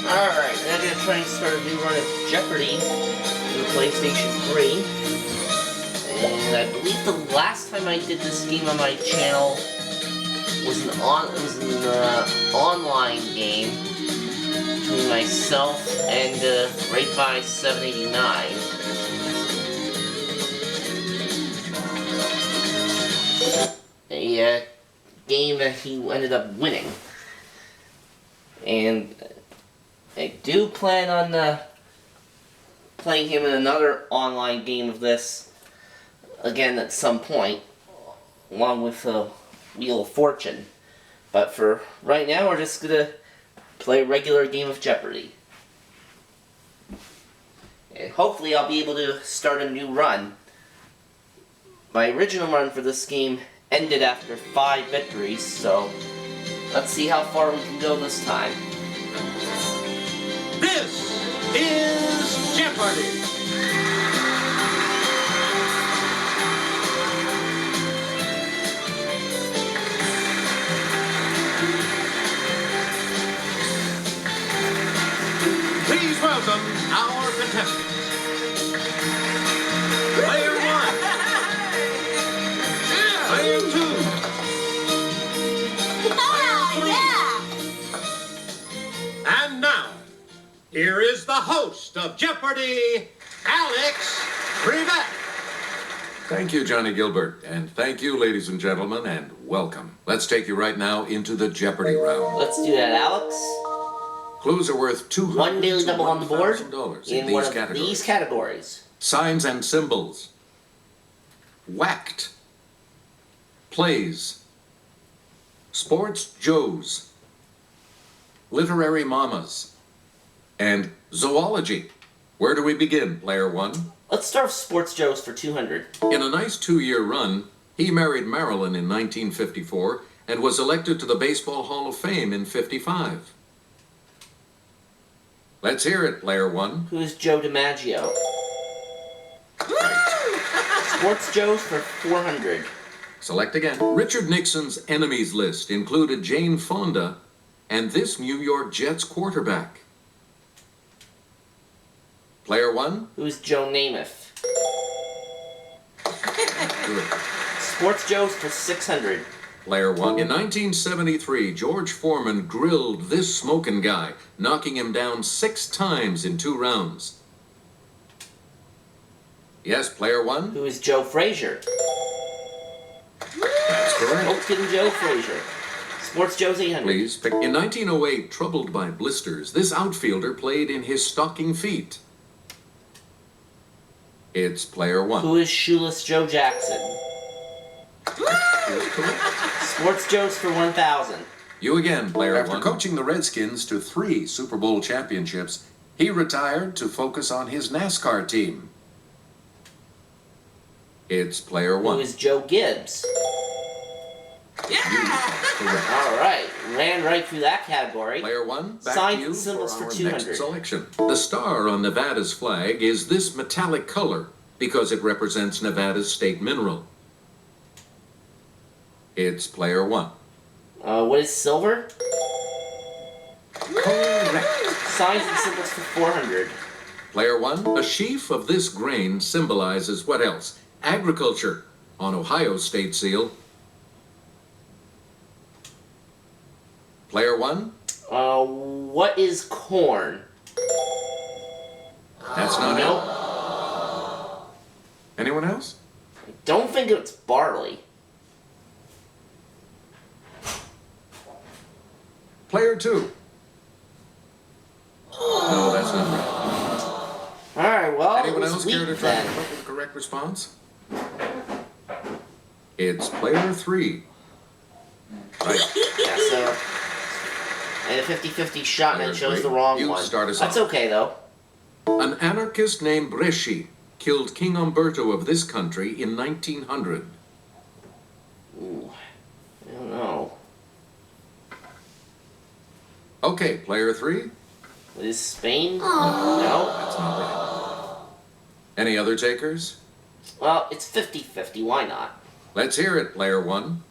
Alright, now I'm going to try and start a new run of Jeopardy for the PlayStation 3. And I believe the last time I did this game on my channel was an online game between myself and Right by 789. A game that he ended up winning. And I do plan on playing him in another online game of this again at some point, along with Wheel of Fortune. But for right now, we're just gonna play a regular game of Jeopardy. And hopefully I'll be able to start a new run. My original run for this game ended after 5 victories, so let's see how far we can go this time. This is Jeopardy! Please welcome our contestants. Player 1. Player 2. And now, here is the host of Jeopardy, Alex Privet. Thank you, Johnny Gilbert, and thank you, ladies and gentlemen, and welcome. Let's take you right now into the Jeopardy round. Let's do that, Alex. Clues are worth $200 One daily double on the board in one these of these categories. Signs and symbols. Whacked. Plays. Sports Joes. Literary Mamas. And zoology. Where do we begin, player 1? Let's start with Sports Joes for 200. In a nice 2-year run, he married Marilyn in 1954 and was elected to the Baseball Hall of Fame in '55. Let's hear it, player 1. Who's Joe DiMaggio? Sports Joes for 400. Select again. Richard Nixon's enemies list included Jane Fonda and this New York Jets quarterback. Player 1. Who's Joe Namath? Good. Sports Joes for 600. Player 1. In 1973, George Foreman grilled this smoking guy, knocking him down 6 times in 2 rounds. Yes, player 1. Who is Joe Frazier? That's correct. Oakton Joe Frazier. Sports Joe's 800. Please pick. In 1908, troubled by blisters, this outfielder played in his stocking feet. It's player 1. Who is Shoeless Joe Jackson? Sports Joes for 1,000. You again, player 1. After coaching the Redskins to 3 Super Bowl championships, he retired to focus on his NASCAR team. It's player 1. Who is Joe Gibbs? Alright, ran right through that category. Player 1, back Signs to you and symbols for for our 200. next selection. The star on Nevada's flag is this metallic color because it represents Nevada's state mineral. It's player 1. What is silver? Correct. Signs and symbols for 400. Player 1, a sheaf of this grain symbolizes what else? Agriculture on Ohio's state seal. Player 1? What is corn? That's not Nope. it. Anyone else? I don't think it's barley. Player 2. No, that's not right. Alright, well, Anyone it was else care to wheat try to then. come up with a correct response? It's player 3. Right. Yeah, so... And a 50-50 shot and Player it shows 3, the wrong you one. start us That's off. okay, though. An anarchist named Bresci killed King Umberto of this country in 1900. Ooh, I don't know. Okay, player 3. Is Spain? No. That's not right. Any other takers? Well, it's 50-50. Why not? Let's hear it, player 1.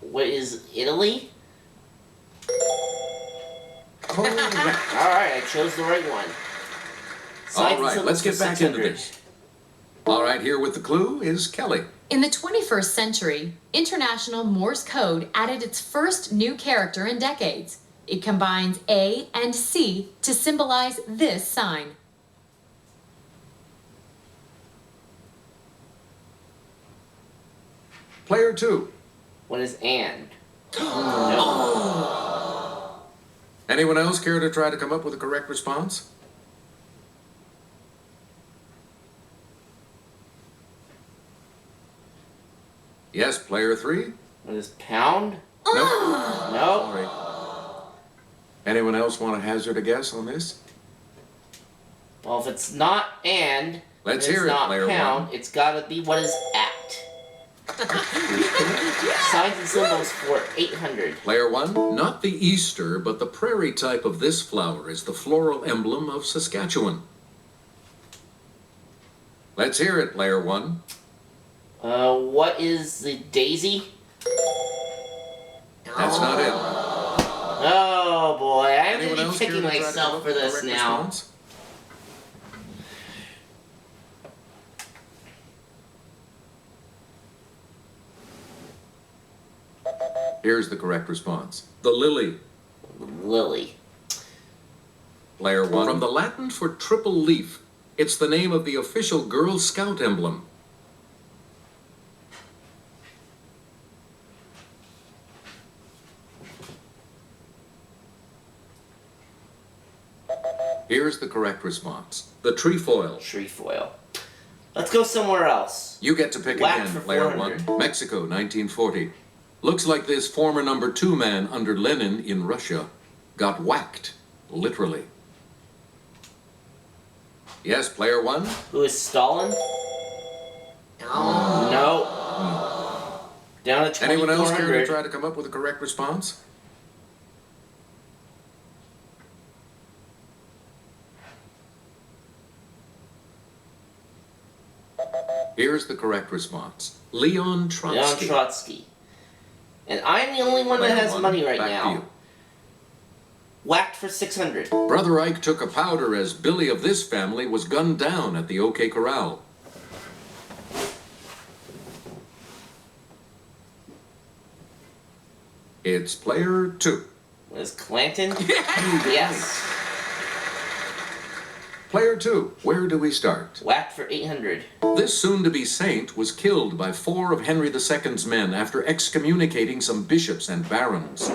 What is Italy? Correct. Alright, I chose the right one. All right, let's get back into this. All right, here with the clue is Kelly. In the 21st century, International Morse Code added its first new character in decades. It combines A and C to symbolize this sign. Player 2. What is and? Anyone else care to try to come up with a correct response? Yes, player 3. What is pound? Nope. No. Sorry. Anyone else want to hazard a guess on this? Well, if it's not and, Let's and hear it's it, not player pound, one. it's gotta be what is at. Signs and symbols for 800. Player 1. Not the Easter, but the prairie type of this flower is the floral emblem of Saskatchewan. Let's hear it, player 1. What is the daisy? That's not it. Oh boy, I have Anyone to be else care kicking to try to come myself up for with a this correct now. response? Here's the correct response. The lily. Lily. Player 1. From the Latin for triple leaf, it's the name of the official Girl Scout emblem. Here's the correct response. The trefoil. Trefoil. Let's go somewhere else. You get to pick Whack again, for player 400. 1. Mexico, 1940. Looks like this former number 2 man under Lenin in Russia got whacked, literally. Yes, player 1. Who is Stalin? No. Down to Anyone else care to 2400. try to come up with a correct response? Here's the correct response. Leon Trotsky. Leon Trotsky. And I'm the only one that Player has 1, money right back to now. you. Whacked for 600. Brother Ike took a powder as Billy of this family was gunned down at the OK Corral. It's player 2. What is Clanton? Yes. Player 2, where do we start? Whacked for 800. This soon-to-be saint was killed by 4 of Henry II's men after excommunicating some bishops and barons.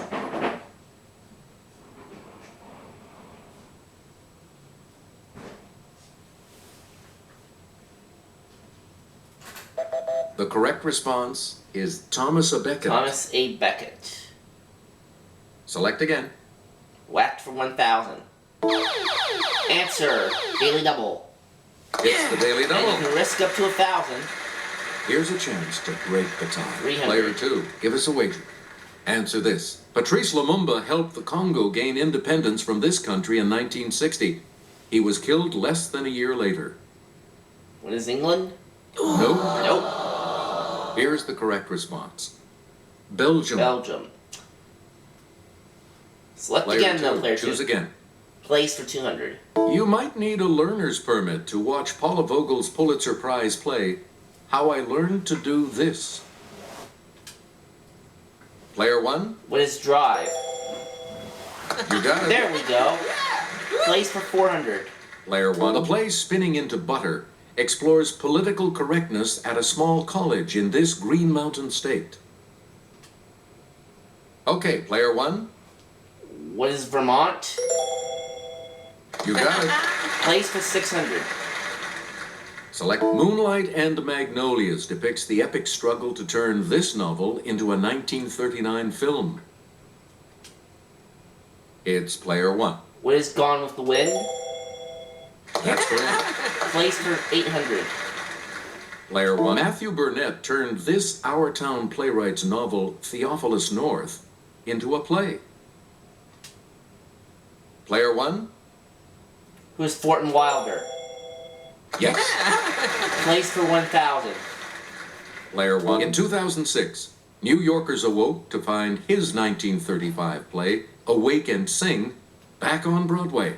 The correct response is Thomas A. Becket. Thomas A. Becket. Select again. Whacked for 1,000. Answer. Daily double. It's the Daily And you Double. can risk up to 1,000. Here's a chance to break the tie. 300. Player 2, give us a wager. Answer this. Patrice Lumumba helped the Congo gain independence from this country in 1960. He was killed less than a year later. What is England? Nope. Nope. Here's the correct response. Belgium. Belgium. Select Player again 2, though, player choose 2. again. Place for 200. You might need a learner's permit to watch Paula Vogel's Pulitzer Prize play, How I Learned to Do This. Player 1, What is drive? you got it. There we go. Place for 400. Player 1, the play Spinning into Butter explores political correctness at a small college in this Green Mountain state. Okay, player 1, What is Vermont? you got it. Place for 600. Select Moonlight and Magnolias depicts the epic struggle to turn this novel into a 1939 film. It's player 1. What is Gone with the Wind? That's correct. Place for 800. Player 1. Matthew Burnett turned this Our Town playwright's novel, Theophilus North, into a play. Player 1, Who is Thornton Wilder? yes. Place for 1,000. Player 1. In 2006, New Yorkers awoke to find his 1935 play, Awake and Sing, back on Broadway.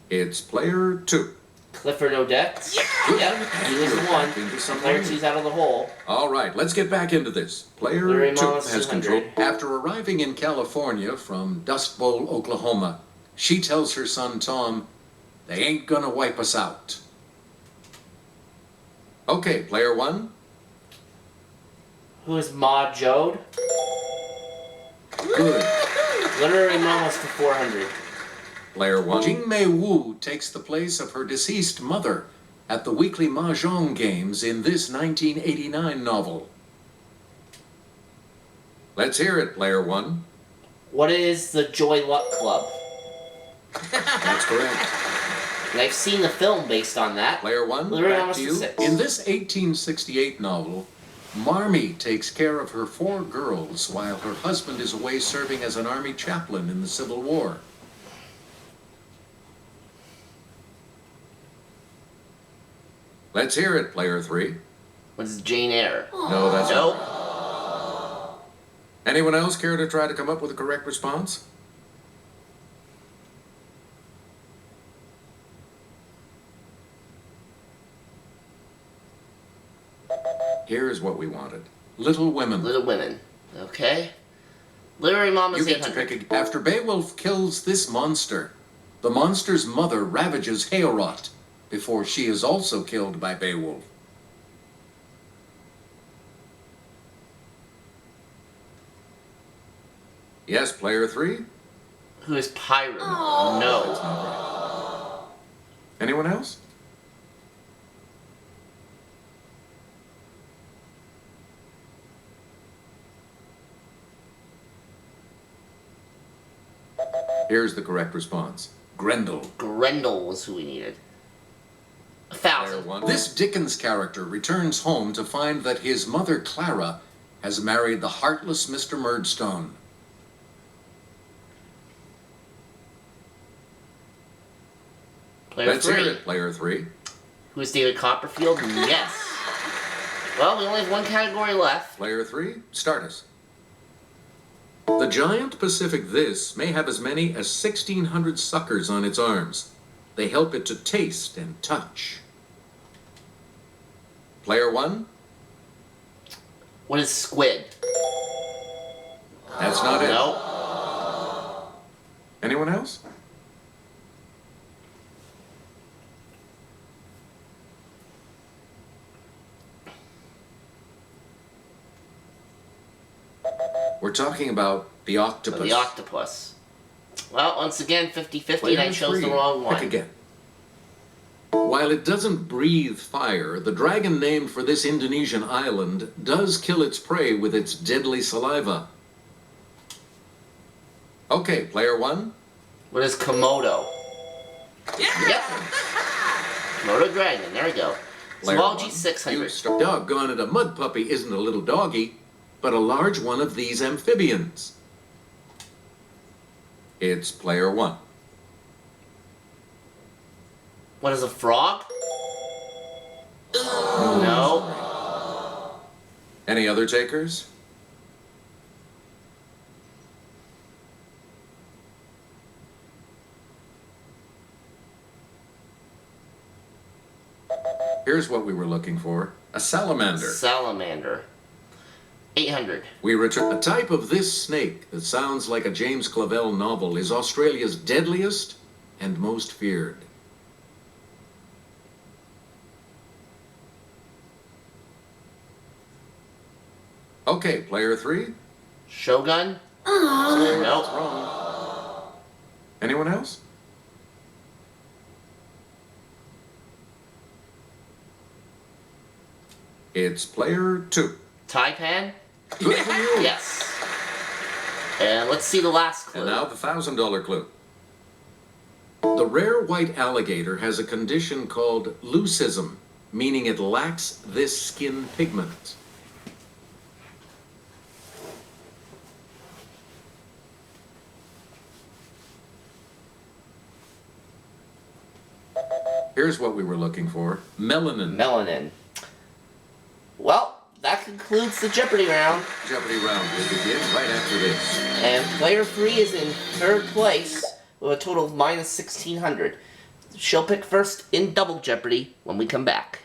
It's player 2. Clifford Odette. Good. Yep, he was the You're one. back into some Player lane. 2's out of the hole. All right, let's get back into this. Player Larry 2 Moss, has 200. control. After arriving in California from Dust Bowl, Oklahoma, she tells her son Tom, "They ain't gonna wipe us out." Okay, player 1. Who is Ma Jode? Good. Literary Momos for 400. Player 1. Jing Mei Wu takes the place of her deceased mother at the weekly mahjong games in this 1989 novel. Let's hear it, player 1. What is the Joy Luck Club? That's correct. And I've seen the film based on that. Player 1, Literary back Momos to for you. 6. In this 1868 novel, Marmee takes care of her 4 girls while her husband is away serving as an army chaplain in the Civil War. Let's hear it, player 3. What is Jane Eyre? No, that's Nope. Anyone else care to try to come up with a correct response? Here's what we wanted. Little Women. Little Women. Okay. Literary Momos You get to 800. pick after Beowulf kills this monster, the monster's mother ravages Heorot before she is also killed by Beowulf. Yes, player 3? Who is Pyron? That's No. not right. Anyone else? Here's the correct response. Grendel. Grendel was who we needed. Player 1,000. 1. This Dickens character returns home to find that his mother Clara has married the heartless Mr. Murdstone. Player Let's 3. hear it, player 3. Who is David Copperfield? Yes. Well, we only have one category left. Player 3, start us. The giant Pacific This may have as many as 1,600 suckers on its arms. They help it to taste and touch. Player 1, What is squid? that's not it. No. Anyone else? We're talking about the octopus. The octopus. Well, once again, 50-50, Player and I chose the 3, wrong one. Pick again. While it doesn't breathe fire, the dragon named for this Indonesian island does kill its prey with its deadly saliva. Okay, player 1. What is Komodo? Yep. Komodo dragon, there we go. Player Small 1, G 600. you start. Doggone it, a mud puppy isn't a little doggy, but a large one of these amphibians. It's player 1. What is a frog? No. Any other takers? Here's what we were looking for. A salamander. Salamander. 800. We return. A type of this snake that sounds like a James Clavell novel is Australia's deadliest and most feared. Okay, player 3. Shogun? That's Nope. wrong. Anyone else? It's player 2. Taipan? Good for you. Yes. And let's see the last clue. And now the $1,000 clue. The rare white alligator has a condition called leucism, meaning it lacks this skin pigment. Here's what we were looking for. Melanin. Melanin. Well, that concludes concludes the Jeopardy round. Jeopardy round will begin right after this. And player 3 is in 3rd place with a total of minus 1,600. She'll pick first in Double Jeopardy when we come back.